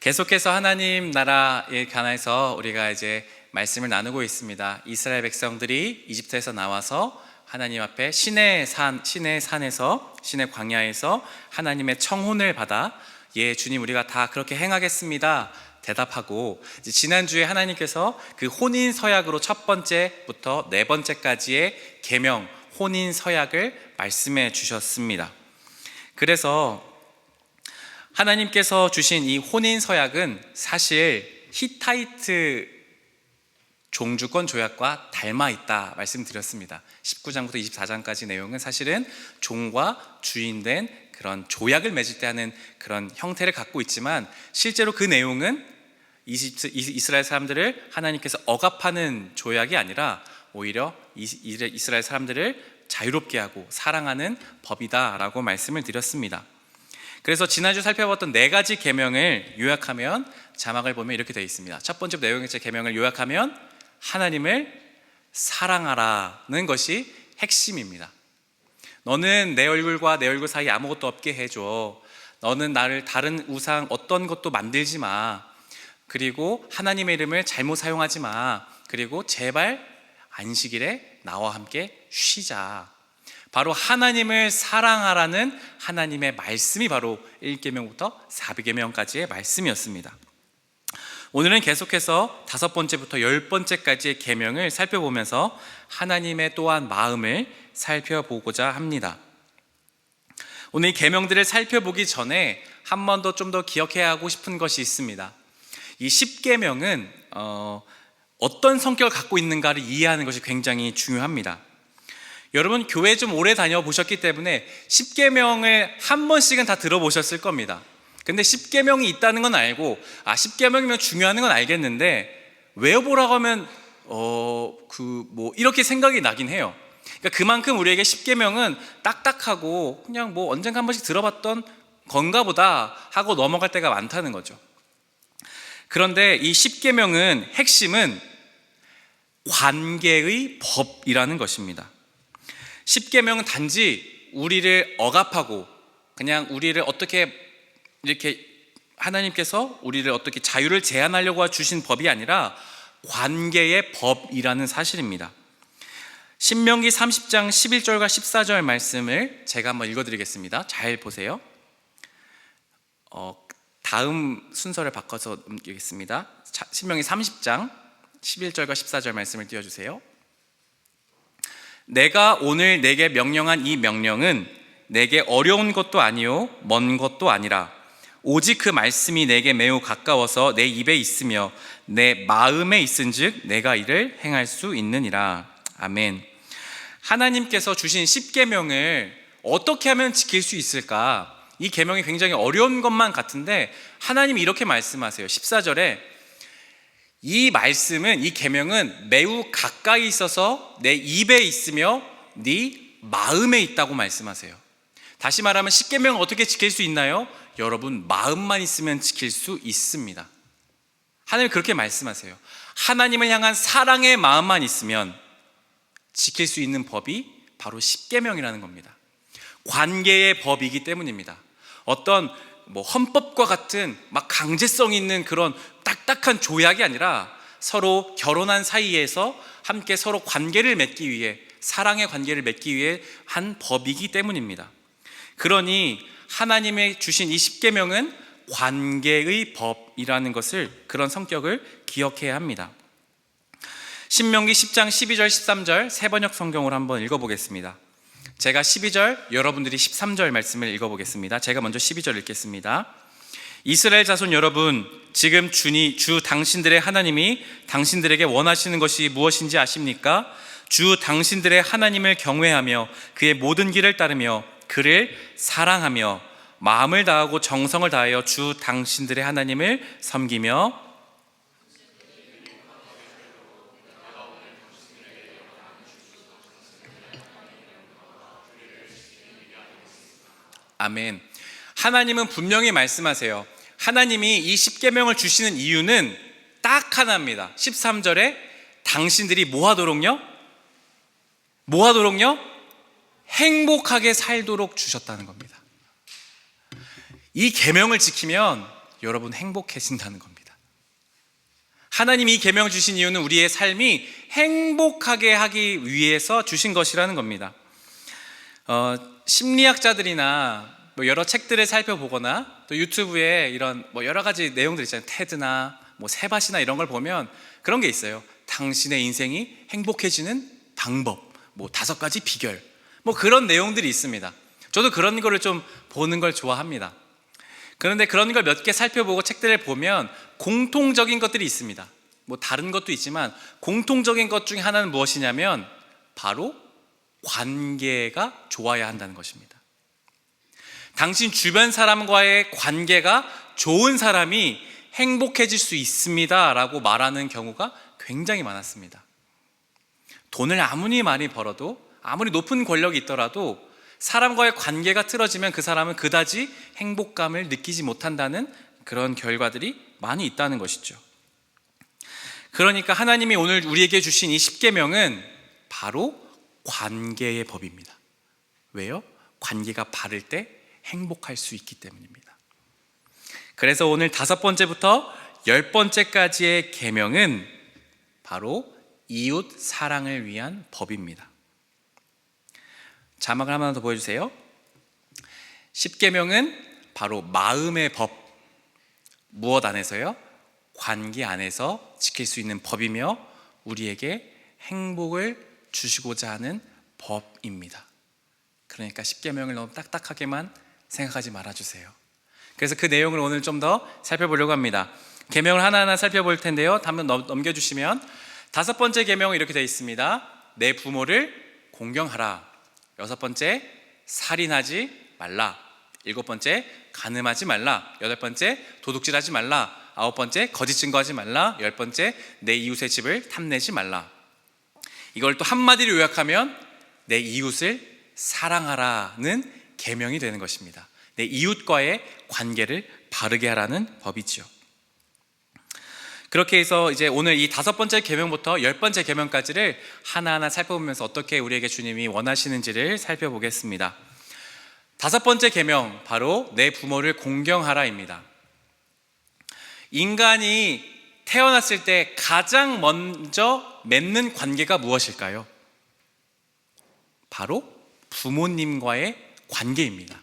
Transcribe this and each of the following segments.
계속해서 하나님 나라에 관해서 우리가 이제 말씀을 나누고 있습니다. 이스라엘 백성들이 이집트에서 나와서 하나님 앞에 신의 산에서, 신의 광야에서 하나님의 청혼을 받아 예 주님 우리가 다 그렇게 행하겠습니다 대답하고, 지난주에 하나님께서 그 혼인 서약으로 첫 번째부터 네 번째까지의 계명 혼인 서약을 말씀해 주셨습니다. 그래서 하나님께서 주신 이 혼인 서약은 사실 히타이트 종주권 조약과 닮아 있다 말씀드렸습니다. 19장부터 24장까지 내용은 사실은 종과 주인된 그런 조약을 맺을 때 하는 그런 형태를 갖고 있지만, 실제로 그 내용은 이스라엘 사람들을 하나님께서 억압하는 조약이 아니라 오히려 이스라엘 사람들을 자유롭게 하고 사랑하는 법이다라고 말씀을 드렸습니다. 그래서 지난주 살펴봤던 네 가지 계명을 요약하면, 자막을 보면 이렇게 되어 있습니다. 첫 번째 내용의 계명을 요약하면 하나님을 사랑하라는 것이 핵심입니다. 너는 내 얼굴과 내 얼굴 사이에 아무것도 없게 해줘. 너는 나를 다른 우상 어떤 것도 만들지 마. 그리고 하나님의 이름을 잘못 사용하지 마. 그리고 제발 안식일에 나와 함께 쉬자. 바로 하나님을 사랑하라는 하나님의 말씀이 바로 1계명부터 4계명까지의 말씀이었습니다. 오늘은 계속해서 5번째부터 10번째까지의 계명을 살펴보면서 하나님의 또한 마음을 살펴보고자 합니다. 오늘 이 계명들을 살펴보기 전에 한 번 더 좀 더 기억해야 하고 싶은 것이 있습니다. 이 10계명은 어떤 성격을 갖고 있는가를 이해하는 것이 굉장히 중요합니다. 여러분 교회 좀 오래 다녀보셨기 때문에 10계명을 한 번씩은 다 들어보셨을 겁니다. 근데 10계명이 있다는 건 알고, 10계명이면 중요한 건 알겠는데 외워보라고 하면 이렇게 생각이 나긴 해요. 그러니까 그만큼 우리에게 10계명은 딱딱하고 그냥 언젠가 한 번씩 들어봤던 건가 보다 하고 넘어갈 때가 많다는 거죠. 그런데 이 10계명은 핵심은 관계의 법이라는 것입니다. 10계명은 단지 우리를 억압하고 그냥 우리를 어떻게 이렇게 하나님께서 우리를 어떻게 자유를 제한하려고 주신 법이 아니라 관계의 법이라는 사실입니다. 신명기 30장 11절과 14절 말씀을 제가 한번 읽어드리겠습니다. 잘 보세요. 다음 순서를 바꿔서 넘기겠습니다. 신명기 30장 11절과 14절 말씀을 띄워주세요. 내가 오늘 내게 명령한 이 명령은 내게 어려운 것도 아니요 먼 것도 아니라 오직 그 말씀이 내게 매우 가까워서 내 입에 있으며 내 마음에 있은즉 내가 이를 행할 수 있느니라. 아멘. 하나님께서 주신 10계명을 어떻게 하면 지킬 수 있을까? 이 계명이 굉장히 어려운 것만 같은데 하나님이 이렇게 말씀하세요. 14절에 이 말씀은, 이 계명은 매우 가까이 있어서 내 입에 있으며 네 마음에 있다고 말씀하세요. 다시 말하면 10계명을 어떻게 지킬 수 있나요? 여러분 마음만 있으면 지킬 수 있습니다. 하나님 그렇게 말씀하세요. 하나님을 향한 사랑의 마음만 있으면 지킬 수 있는 법이 바로 10계명이라는 겁니다. 관계의 법이기 때문입니다. 어떤 헌법과 같은 막 강제성 있는 그런 딱딱한 조약이 아니라 서로 결혼한 사이에서 함께 서로 관계를 맺기 위해, 사랑의 관계를 맺기 위해 한 법이기 때문입니다. 그러니 하나님의 주신 이 10계명은 관계의 법이라는 것을, 그런 성격을 기억해야 합니다. 신명기 10장 12절 13절 세번역 성경으로 한번 읽어보겠습니다. 제가 12절, 여러분들이 13절 말씀을 읽어보겠습니다. 제가 먼저 12절 읽겠습니다. 이스라엘 자손 여러분, 지금 주 당신들의 하나님이 당신들에게 원하시는 것이 무엇인지 아십니까? 주 당신들의 하나님을 경외하며 그의 모든 길을 따르며 그를 사랑하며 마음을 다하고 정성을 다하여 주 당신들의 하나님을 섬기며 아멘. 하나님은 분명히 말씀하세요. 하나님이 이 10계명을 주시는 이유는 딱 하나입니다. 13절에 당신들이 뭐 하도록요? 행복하게 살도록 주셨다는 겁니다. 이 계명을 지키면 여러분 행복해진다는 겁니다. 하나님이 이 계명 주신 이유는 우리의 삶이 행복하게 하기 위해서 주신 것이라는 겁니다. 심리학자들이나 여러 책들을 살펴보거나 또 유튜브에 이런 여러 가지 내용들 있잖아요. 테드나 세밭이나 이런 걸 보면 그런 게 있어요. 당신의 인생이 행복해지는 방법, 5가지 비결, 그런 내용들이 있습니다. 저도 그런 거를 좀 보는 걸 좋아합니다. 그런데 그런 걸 몇 개 살펴보고 책들을 보면 공통적인 것들이 있습니다. 다른 것도 있지만 공통적인 것 중에 하나는 무엇이냐면 바로 관계가 좋아야 한다는 것입니다. 당신 주변 사람과의 관계가 좋은 사람이 행복해질 수 있습니다 라고 말하는 경우가 굉장히 많았습니다. 돈을 아무리 많이 벌어도, 아무리 높은 권력이 있더라도 사람과의 관계가 틀어지면 그 사람은 그다지 행복감을 느끼지 못한다는 그런 결과들이 많이 있다는 것이죠. 그러니까 하나님이 오늘 우리에게 주신 이 십계명은 바로 관계의 법입니다. 왜요? 관계가 바를 때 행복할 수 있기 때문입니다. 그래서 오늘 5번째부터 10번째까지의 계명은 바로 이웃 사랑을 위한 법입니다. 자막을 하나 더 보여주세요. 10계명은 바로 마음의 법, 무엇 안에서요? 관계 안에서 지킬 수 있는 법이며 우리에게 행복을 주시고자 하는 법입니다. 그러니까 10계명을 너무 딱딱하게만 생각하지 말아주세요. 그래서 그 내용을 오늘 좀 더 살펴보려고 합니다. 계명을 하나하나 살펴볼 텐데요. 한번 넘겨주시면 5번째 계명은 이렇게 되어 있습니다. 내 부모를 공경하라. 6번째, 살인하지 말라. 7번째, 간음하지 말라. 8번째, 도둑질하지 말라. 9번째, 거짓 증거하지 말라. 10번째, 내 이웃의 집을 탐내지 말라. 이걸 또 한마디로 요약하면 내 이웃을 사랑하라는 계명이 되는 것입니다. 내 이웃과의 관계를 바르게 하라는 법이죠. 그렇게 해서 이제 오늘 이 5번째 계명부터 10번째 계명까지를 하나하나 살펴보면서 어떻게 우리에게 주님이 원하시는지를 살펴보겠습니다. 5번째 계명, 바로 내 부모를 공경하라입니다. 인간이 태어났을 때 가장 먼저 맺는 관계가 무엇일까요? 바로 부모님과의 관계입니다.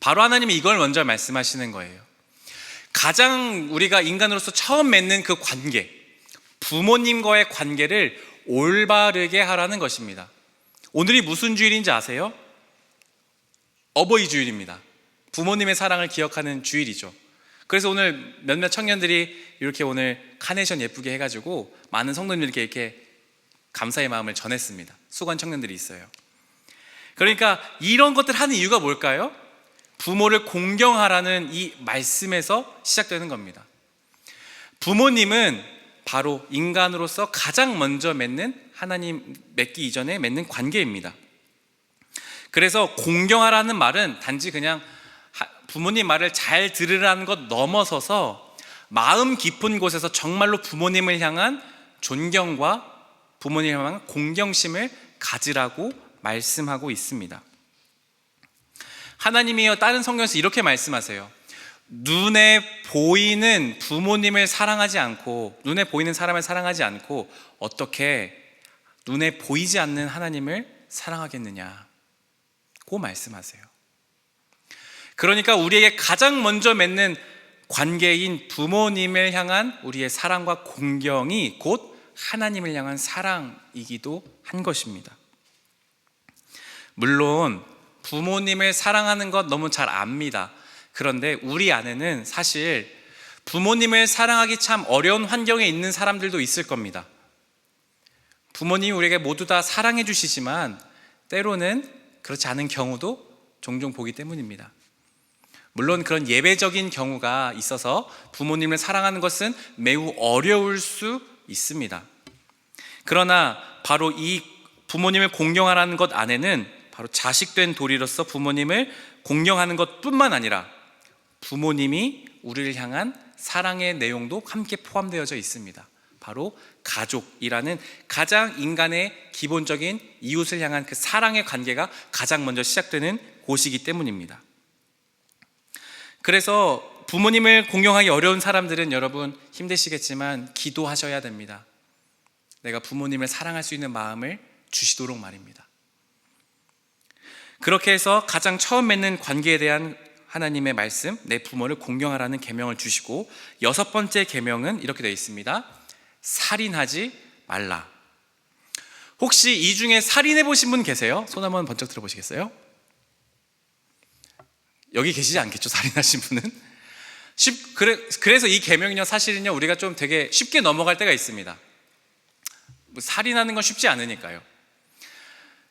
바로 하나님이 이걸 먼저 말씀하시는 거예요. 가장 우리가 인간으로서 처음 맺는 그 관계, 부모님과의 관계를 올바르게 하라는 것입니다. 오늘이 무슨 주일인지 아세요? 어버이 주일입니다. 부모님의 사랑을 기억하는 주일이죠. 그래서 오늘 몇몇 청년들이 이렇게 오늘 카네이션 예쁘게 해가지고 많은 성도님들께 이렇게 감사의 마음을 전했습니다. 수고한 청년들이 있어요. 그러니까 이런 것들 하는 이유가 뭘까요? 부모를 공경하라는 이 말씀에서 시작되는 겁니다. 부모님은 바로 인간으로서 가장 먼저 맺는, 하나님 맺기 이전에 맺는 관계입니다. 그래서 공경하라는 말은 단지 그냥 부모님 말을 잘 들으라는 것 넘어서서 마음 깊은 곳에서 정말로 부모님을 향한 존경과 부모님을 향한 공경심을 가지라고 말씀하고 있습니다. 하나님이요, 다른 성경에서 이렇게 말씀하세요. 눈에 보이는 부모님을 사랑하지 않고, 눈에 보이는 사람을 사랑하지 않고 어떻게 눈에 보이지 않는 하나님을 사랑하겠느냐고 말씀하세요. 그러니까 우리에게 가장 먼저 맺는 관계인 부모님을 향한 우리의 사랑과 공경이 곧 하나님을 향한 사랑이기도 한 것입니다. 물론 부모님을 사랑하는 것 너무 잘 압니다. 그런데 우리 안에는 사실 부모님을 사랑하기 참 어려운 환경에 있는 사람들도 있을 겁니다. 부모님이 우리에게 모두 다 사랑해 주시지만 때로는 그렇지 않은 경우도 종종 보기 때문입니다. 물론 그런 예외적인 경우가 있어서 부모님을 사랑하는 것은 매우 어려울 수 있습니다. 그러나 바로 이 부모님을 공경하라는 것 안에는 바로 자식된 도리로서 부모님을 공경하는 것뿐만 아니라 부모님이 우리를 향한 사랑의 내용도 함께 포함되어져 있습니다. 바로 가족이라는 가장 인간의 기본적인 이웃을 향한 그 사랑의 관계가 가장 먼저 시작되는 곳이기 때문입니다. 그래서 부모님을 공경하기 어려운 사람들은 여러분 힘드시겠지만 기도하셔야 됩니다. 내가 부모님을 사랑할 수 있는 마음을 주시도록 말입니다. 그렇게 해서 가장 처음 맺는 관계에 대한 하나님의 말씀, 내 부모를 공경하라는 계명을 주시고, 여섯 번째 계명은 이렇게 되어 있습니다. 살인하지 말라. 혹시 이 중에 살인해 보신 분 계세요? 손 한번 번쩍 들어 보시겠어요? 여기 계시지 않겠죠, 살인하신 분은? 그래서 이 계명은요, 사실은요, 우리가 좀 되게 쉽게 넘어갈 때가 있습니다. 살인하는 건 쉽지 않으니까요.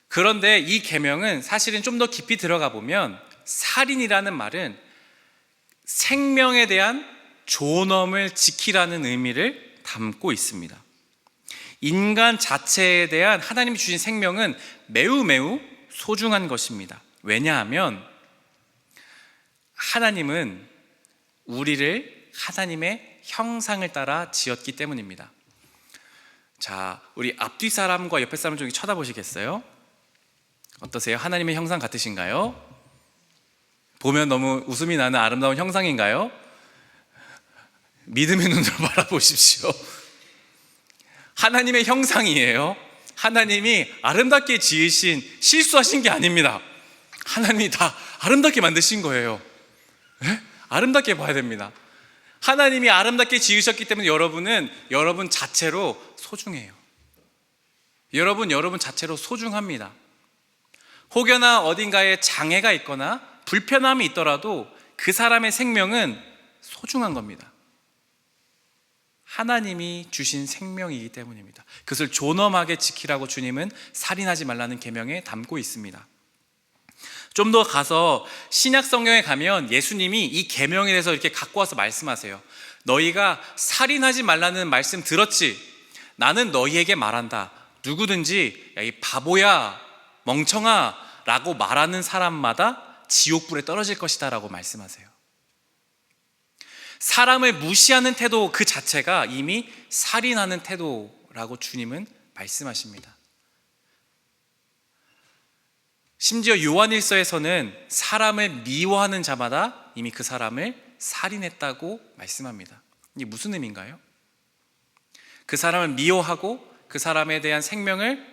그런데 이 계명은 사실은 좀 더 깊이 들어가 보면 살인이라는 말은 생명에 대한 존엄을 지키라는 의미를 담고 있습니다. 인간 자체에 대한 하나님이 주신 생명은 매우 매우 소중한 것입니다. 왜냐하면 하나님은 우리를 하나님의 형상을 따라 지었기 때문입니다. 자, 우리 앞뒤 사람과 옆에 사람 좀 쳐다보시겠어요? 어떠세요? 하나님의 형상 같으신가요? 보면 너무 웃음이 나는 아름다운 형상인가요? 믿음의 눈으로 바라보십시오. 하나님의 형상이에요. 하나님이 아름답게 지으신, 실수하신 게 아닙니다. 하나님이 다 아름답게 만드신 거예요. 네? 아름답게 봐야 됩니다. 하나님이 아름답게 지으셨기 때문에 여러분은 여러분 자체로 소중해요. 여러분 자체로 소중합니다. 혹여나 어딘가에 장애가 있거나 불편함이 있더라도 그 사람의 생명은 소중한 겁니다. 하나님이 주신 생명이기 때문입니다. 그것을 존엄하게 지키라고 주님은 살인하지 말라는 계명에 담고 있습니다. 좀 더 가서 신약 성경에 가면 예수님이 이 계명에 대해서 이렇게 갖고 와서 말씀하세요. 너희가 살인하지 말라는 말씀 들었지? 나는 너희에게 말한다. 누구든지 야, 이 바보야, 멍청아 라고 말하는 사람마다 지옥불에 떨어질 것이다 라고 말씀하세요. 사람을 무시하는 태도 그 자체가 이미 살인하는 태도라고 주님은 말씀하십니다. 심지어 요한일서에서는 사람을 미워하는 자마다 이미 그 사람을 살인했다고 말씀합니다. 이게 무슨 의미인가요? 그 사람을 미워하고 그 사람에 대한 생명을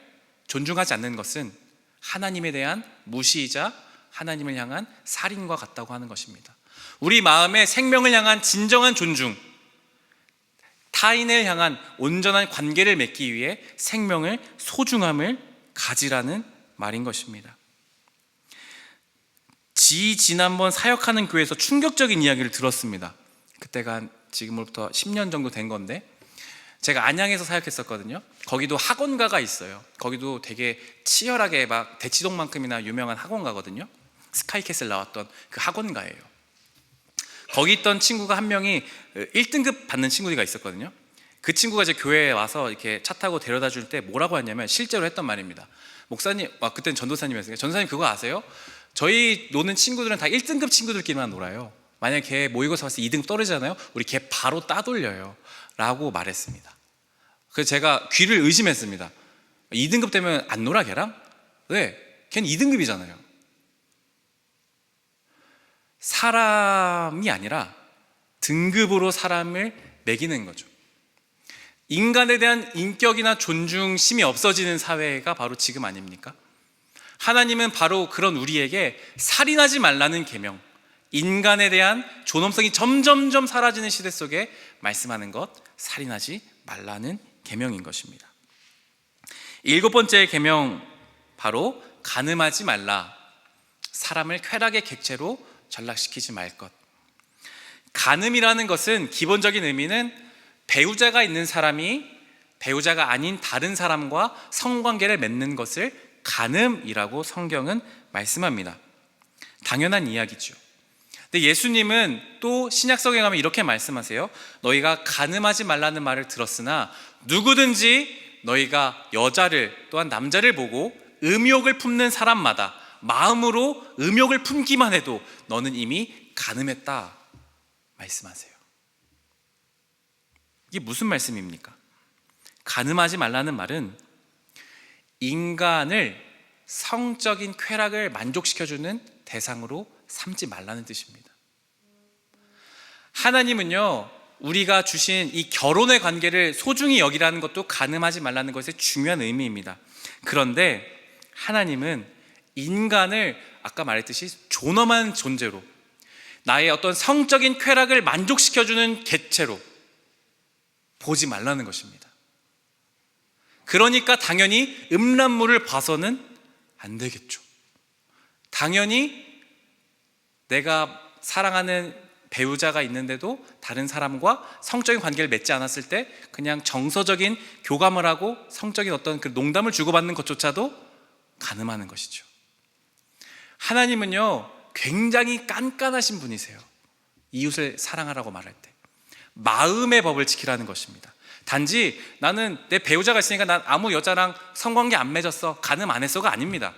존중하지 않는 것은 하나님에 대한 무시이자 하나님을 향한 살인과 같다고 하는 것입니다. 우리 마음에 생명을 향한 진정한 존중, 타인을 향한 온전한 관계를 맺기 위해 생명을 소중함을 가지라는 말인 것입니다. 지난번 사역하는 교회에서 충격적인 이야기를 들었습니다. 그때가 지금으로부터 10년 정도 된 건데, 제가 안양에서 사역했었거든요. 거기도 학원가가 있어요. 거기도 되게 치열하게 막 대치동만큼이나 유명한 학원가거든요. 스카이캐슬 나왔던 그 학원가예요. 거기 있던 친구가 한 명이 1등급 받는 친구가 있었거든요. 그 친구가 이제 교회에 와서 이렇게 차 타고 데려다 줄 때 뭐라고 했냐면 실제로 했던 말입니다. 목사님, 그때는 전도사님이었으니까, 전도사님 그거 아세요? 저희 노는 친구들은 다 1등급 친구들끼리만 놀아요. 만약에 걔 모의고사 봤을 때 2등급 떨어지잖아요. 우리 걔 바로 따돌려요 라고 말했습니다. 그래서 제가 귀를 의심했습니다. 2등급 되면 안 놀아 걔랑? 왜? 걔는 2등급이잖아요. 사람이 아니라 등급으로 사람을 매기는 거죠. 인간에 대한 인격이나 존중심이 없어지는 사회가 바로 지금 아닙니까? 하나님은 바로 그런 우리에게 살인하지 말라는 계명, 인간에 대한 존엄성이 점점점 사라지는 시대 속에 말씀하는 것, 살인하지 말라는 계명인 것입니다. 일곱 번째 계명, 바로 간음하지 말라. 사람을 쾌락의 객체로 전락시키지 말 것. 간음이라는 것은 기본적인 의미는 배우자가 있는 사람이 배우자가 아닌 다른 사람과 성관계를 맺는 것을 간음이라고 성경은 말씀합니다. 당연한 이야기죠. 근데 예수님은 또 신약성경에 가면 이렇게 말씀하세요. 너희가 간음하지 말라는 말을 들었으나 누구든지 너희가 여자를 또한 남자를 보고 음욕을 품는 사람마다 마음으로 음욕을 품기만 해도 너는 이미 간음했다 말씀하세요. 이게 무슨 말씀입니까? 간음하지 말라는 말은 인간을 성적인 쾌락을 만족시켜주는 대상으로 삼지 말라는 뜻입니다. 하나님은요, 우리가 주신 이 결혼의 관계를 소중히 여기라는 것도 가늠하지 말라는 것의 중요한 의미입니다. 그런데 하나님은 인간을 아까 말했듯이 존엄한 존재로, 나의 어떤 성적인 쾌락을 만족시켜주는 객체로 보지 말라는 것입니다. 그러니까 당연히 음란물을 봐서는 안 되겠죠. 당연히 내가 사랑하는 배우자가 있는데도 다른 사람과 성적인 관계를 맺지 않았을 때 그냥 정서적인 교감을 하고 성적인 어떤 그 농담을 주고받는 것조차도 가늠하는 것이죠. 하나님은요, 굉장히 깐깐하신 분이세요. 이웃을 사랑하라고 말할 때 마음의 법을 지키라는 것입니다. 단지 나는 내 배우자가 있으니까 난 아무 여자랑 성관계 안 맺었어, 가늠 안 했어가 아닙니다.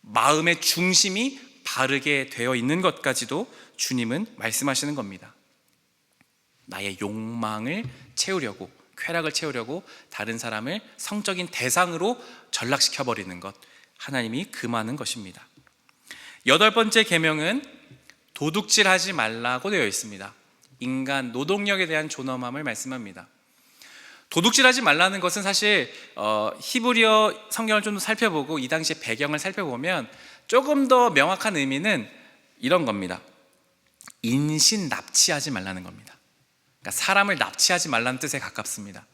마음의 중심이 바르게 되어 있는 것까지도 주님은 말씀하시는 겁니다. 나의 욕망을 채우려고, 쾌락을 채우려고 다른 사람을 성적인 대상으로 전락시켜버리는 것, 하나님이 금하는 것입니다. 8번째 계명은 도둑질하지 말라고 되어 있습니다. 인간 노동력에 대한 존엄함을 말씀합니다. 도둑질하지 말라는 것은 사실 히브리어 성경을 좀 살펴보고 이 당시의 배경을 살펴보면 조금 더 명확한 의미는 이런 겁니다. 인신 납치하지 말라는 겁니다. 그러니까 사람을 납치하지 말라는 뜻에 가깝습니다.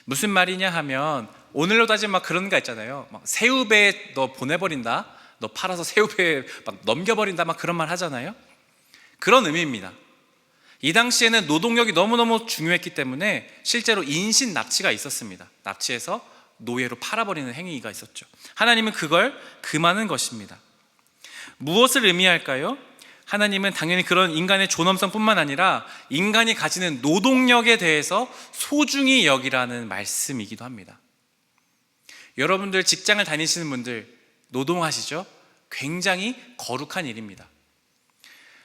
무슨 말이냐 하면 오늘로 따지면 막 그런 거 있잖아요. 막 새우배에 너 보내버린다, 너 팔아서 새우배에 막 넘겨버린다, 막 그런 말 하잖아요. 그런 의미입니다. 이 당시에는 노동력이 너무너무 중요했기 때문에 실제로 인신 납치가 있었습니다. 납치해서 노예로 팔아버리는 행위가 있었죠. 하나님은 그걸 금하는 것입니다. 무엇을 의미할까요? 하나님은 당연히 그런 인간의 존엄성뿐만 아니라 인간이 가지는 노동력에 대해서 소중히 여기라는 말씀이기도 합니다. 여러분들 직장을 다니시는 분들 노동하시죠? 굉장히 거룩한 일입니다.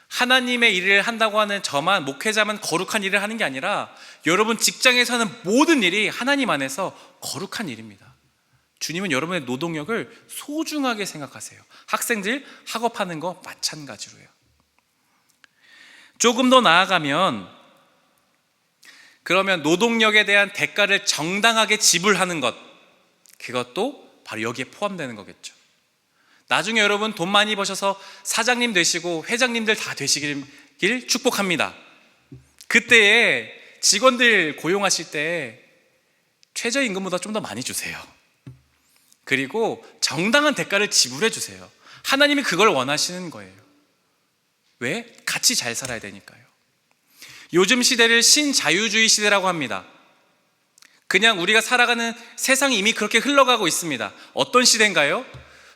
하나님의 일을 한다고 하는 저만, 목회자만 거룩한 일을 하는 게 아니라 여러분 직장에서 하는 모든 일이 하나님 안에서 거룩한 일입니다. 주님은 여러분의 노동력을 소중하게 생각하세요. 학생들 학업하는 거 마찬가지로요. 조금 더 나아가면 그러면 노동력에 대한 대가를 정당하게 지불하는 것, 그것도 바로 여기에 포함되는 거겠죠. 나중에 여러분 돈 많이 버셔서 사장님 되시고 회장님들 다 되시길 축복합니다. 그때에 직원들 고용하실 때 최저임금보다 좀 더 많이 주세요. 그리고 정당한 대가를 지불해 주세요. 하나님이 그걸 원하시는 거예요. 왜? 같이 잘 살아야 되니까요. 요즘 시대를 신자유주의 시대라고 합니다. 그냥 우리가 살아가는 세상이 이미 그렇게 흘러가고 있습니다. 어떤 시대인가요?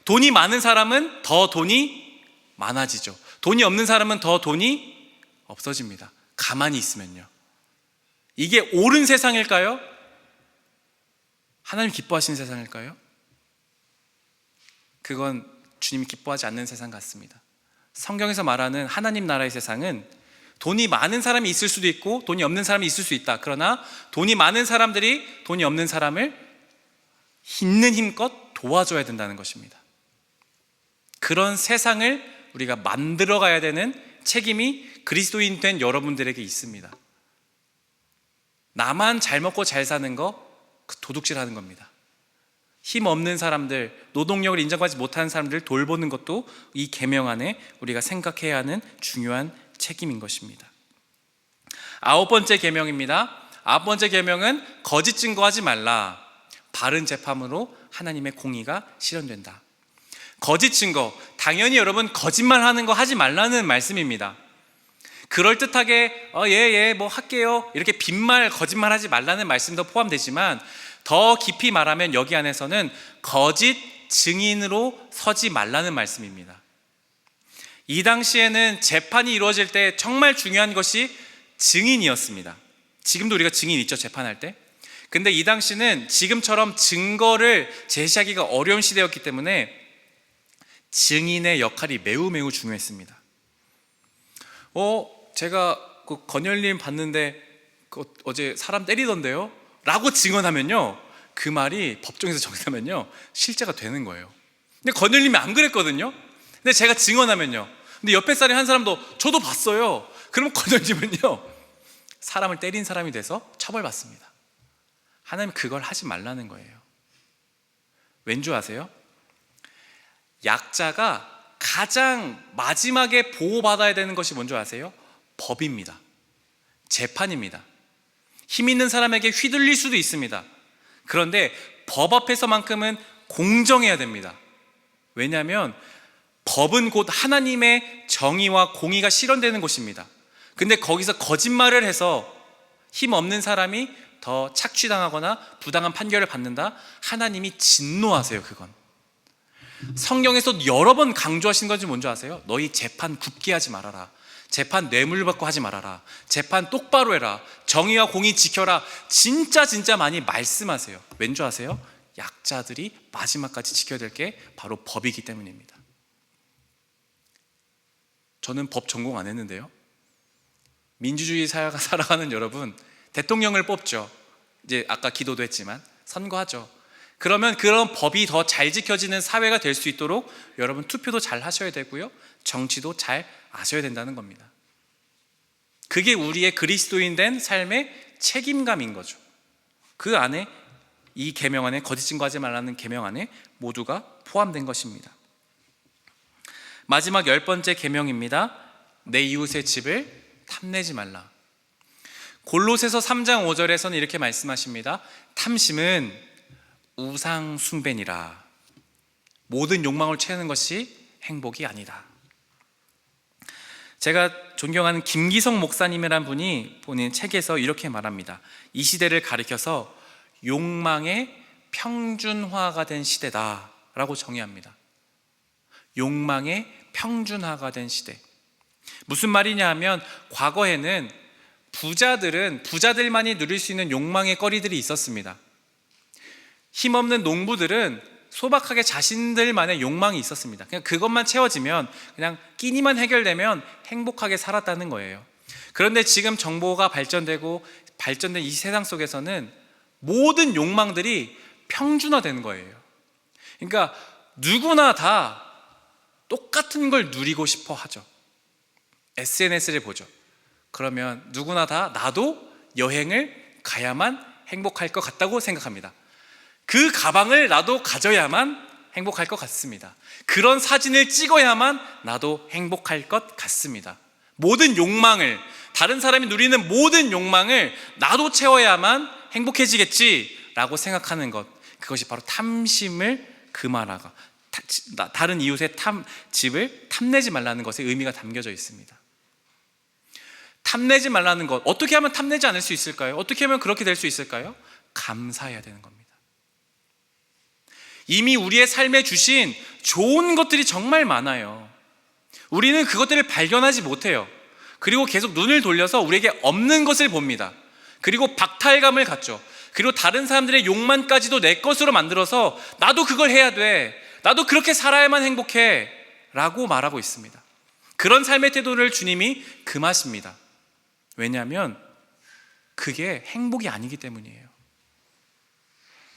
돈이 많은 사람은 더 돈이 많아지죠. 돈이 없는 사람은 더 돈이 없어집니다. 가만히 있으면요. 이게 옳은 세상일까요? 하나님 기뻐하시는 세상일까요? 그건 주님이 기뻐하지 않는 세상 같습니다. 성경에서 말하는 하나님 나라의 세상은 돈이 많은 사람이 있을 수도 있고 돈이 없는 사람이 있을 수 있다. 그러나 돈이 많은 사람들이 돈이 없는 사람을 있는 힘껏 도와줘야 된다는 것입니다. 그런 세상을 우리가 만들어 가야 되는 책임이 그리스도인 된 여러분들에게 있습니다. 나만 잘 먹고 잘 사는 거, 그 도둑질하는 겁니다. 힘 없는 사람들, 노동력을 인정받지 못하는 사람들을 돌보는 것도 이 계명 안에 우리가 생각해야 하는 중요한 책임인 것입니다. 9번째 계명입니다. 9번째 계명은 거짓 증거하지 말라. 바른 재판으로 하나님의 공의가 실현된다. 거짓 증거, 당연히 여러분 거짓말하는 거 하지 말라는 말씀입니다. 그럴듯하게 뭐 할게요 이렇게 빈말 거짓말하지 말라는 말씀도 포함되지만 더 깊이 말하면 여기 안에서는 거짓 증인으로 서지 말라는 말씀입니다. 이 당시에는 재판이 이루어질 때 정말 중요한 것이 증인이었습니다. 지금도 우리가 증인 있죠, 재판할 때. 근데 이 당시는 지금처럼 증거를 제시하기가 어려운 시대였기 때문에 증인의 역할이 매우 중요했습니다. 제가 그 건열님 봤는데 어제 사람 때리던데요? 라고 증언하면요, 그 말이 법정에서 정리하면요 실제가 되는 거예요. 근데 건열님이 안 그랬거든요. 근데 제가 증언하면요, 근데 옆에 사람이 한 사람도 저도 봤어요. 그럼 건전지문요 사람을 때린 사람이 돼서 처벌받습니다. 하나님 그걸 하지 말라는 거예요. 왠 줄 아세요? 약자가 가장 마지막에 보호받아야 되는 것이 뭔지 아세요? 법입니다. 재판입니다. 힘 있는 사람에게 휘둘릴 수도 있습니다. 그런데 법 앞에서만큼은 공정해야 됩니다. 왜냐하면 법은 곧 하나님의 정의와 공의가 실현되는 곳입니다. 근데 거기서 거짓말을 해서 힘 없는 사람이 더 착취당하거나 부당한 판결을 받는다? 하나님이 진노하세요. 그건 성경에서 여러 번 강조하신 건지 뭔지 아세요? 너희 재판 굽게 하지 말아라. 재판 뇌물 받고 하지 말아라. 재판 똑바로 해라. 정의와 공의 지켜라. 진짜 많이 말씀하세요. 왠 줄 아세요? 약자들이 마지막까지 지켜야 될 게 바로 법이기 때문입니다. 저는 법 전공 안 했는데요, 민주주의 사회가 살아가는 여러분, 대통령을 뽑죠. 이제 아까 기도도 했지만 선거하죠. 그러면 그런 법이 더 잘 지켜지는 사회가 될 수 있도록 여러분 투표도 잘 하셔야 되고요, 정치도 잘 아셔야 된다는 겁니다. 그게 우리의 그리스도인 된 삶의 책임감인 거죠. 그 안에 이 계명 안에, 거짓 증거하지 말라는 계명 안에 모두가 포함된 것입니다. 마지막 10번째 계명입니다. 내 이웃의 집을 탐내지 말라. 골로새서 3장 5절에서는 이렇게 말씀하십니다. 탐심은 우상 숭배니라. 모든 욕망을 채우는 것이 행복이 아니다. 제가 존경하는 김기성 목사님이란 분이 본인 책에서 이렇게 말합니다. 이 시대를 가리켜서 욕망의 평준화가 된 시대다라고 정의합니다. 욕망의 평준화가 된 시대. 무슨 말이냐 하면, 과거에는 부자들만이 누릴 수 있는 욕망의 거리들이 있었습니다. 힘없는 농부들은 소박하게 자신들만의 욕망이 있었습니다. 그냥 그것만 채워지면, 그냥 끼니만 해결되면 행복하게 살았다는 거예요. 그런데 지금 정보가 발전된 이 세상 속에서는 모든 욕망들이 평준화되는 거예요. 그러니까 누구나 다 똑같은 걸 누리고 싶어 하죠. SNS를 보죠. 그러면 누구나 다 나도 여행을 가야만 행복할 것 같다고 생각합니다. 그 가방을 나도 가져야만 행복할 것 같습니다. 그런 사진을 찍어야만 나도 행복할 것 같습니다. 모든 욕망을, 다른 사람이 누리는 모든 욕망을 나도 채워야만 행복해지겠지라고 생각하는 것, 그것이 바로 탐심을 금하라가, 다른 이웃의 집을 탐내지 말라는 것에 의미가 담겨져 있습니다. 탐내지 말라는 것, 어떻게 하면 탐내지 않을 수 있을까요? 어떻게 하면 그렇게 될 수 있을까요? 감사해야 되는 겁니다. 이미 우리의 삶에 주신 좋은 것들이 정말 많아요. 우리는 그것들을 발견하지 못해요. 그리고 계속 눈을 돌려서 우리에게 없는 것을 봅니다. 그리고 박탈감을 갖죠. 그리고 다른 사람들의 욕망까지도 내 것으로 만들어서 나도 그걸 해야 돼, 나도 그렇게 살아야만 행복해 라고 말하고 있습니다. 그런 삶의 태도를 주님이 금하십니다. 왜냐하면 그게 행복이 아니기 때문이에요.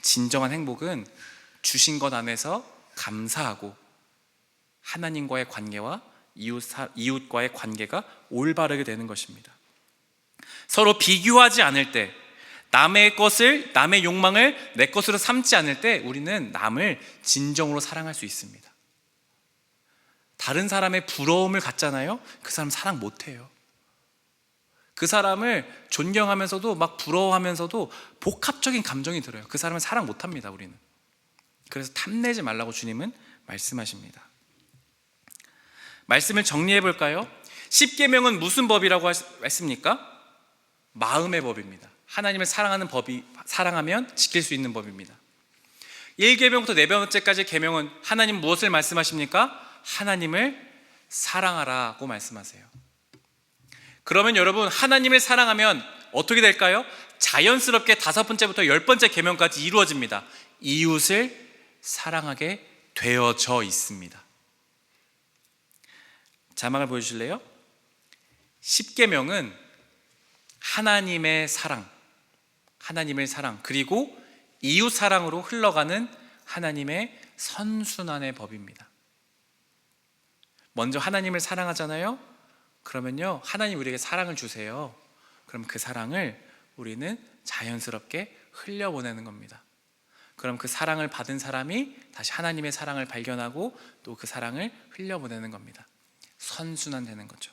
진정한 행복은 주신 것 안에서 감사하고 하나님과의 관계와 이웃과의 관계가 올바르게 되는 것입니다. 서로 비교하지 않을 때, 남의 욕망을 내 것으로 삼지 않을 때 우리는 남을 진정으로 사랑할 수 있습니다. 다른 사람의 부러움을 갖잖아요. 그 사람 사랑 못해요. 그 사람을 존경하면서도 막 부러워하면서도 복합적인 감정이 들어요. 그 사람을 사랑 못합니다, 우리는. 그래서 탐내지 말라고 주님은 말씀하십니다. 말씀을 정리해 볼까요? 10계명은 무슨 법이라고 했습니까? 마음의 법입니다. 하나님을 사랑하는 법이, 사랑하면 지킬 수 있는 법입니다. 1계명부터 4번째까지 계명은 하나님 무엇을 말씀하십니까? 하나님을 사랑하라고 말씀하세요. 그러면 여러분, 하나님을 사랑하면 어떻게 될까요? 자연스럽게 5번째부터 10번째 계명까지 이루어집니다. 이웃을 사랑하게 되어져 있습니다. 자막을 보여주실래요? 10계명은 하나님의 사랑, 그리고 이웃 사랑으로 흘러가는 하나님의 선순환의 법입니다. 먼저 하나님을 사랑하잖아요. 그러면요, 하나님 우리에게 사랑을 주세요. 그럼 그 사랑을 우리는 자연스럽게 흘려보내는 겁니다. 그럼 그 사랑을 받은 사람이 다시 하나님의 사랑을 발견하고 또 그 사랑을 흘려보내는 겁니다. 선순환되는 거죠.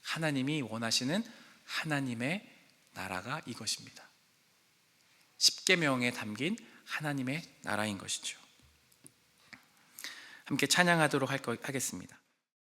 하나님이 원하시는 하나님의 나라가 이것입니다. 십계명에 담긴 하나님의 나라인 것이죠. 함께 찬양하도록 하겠습니다.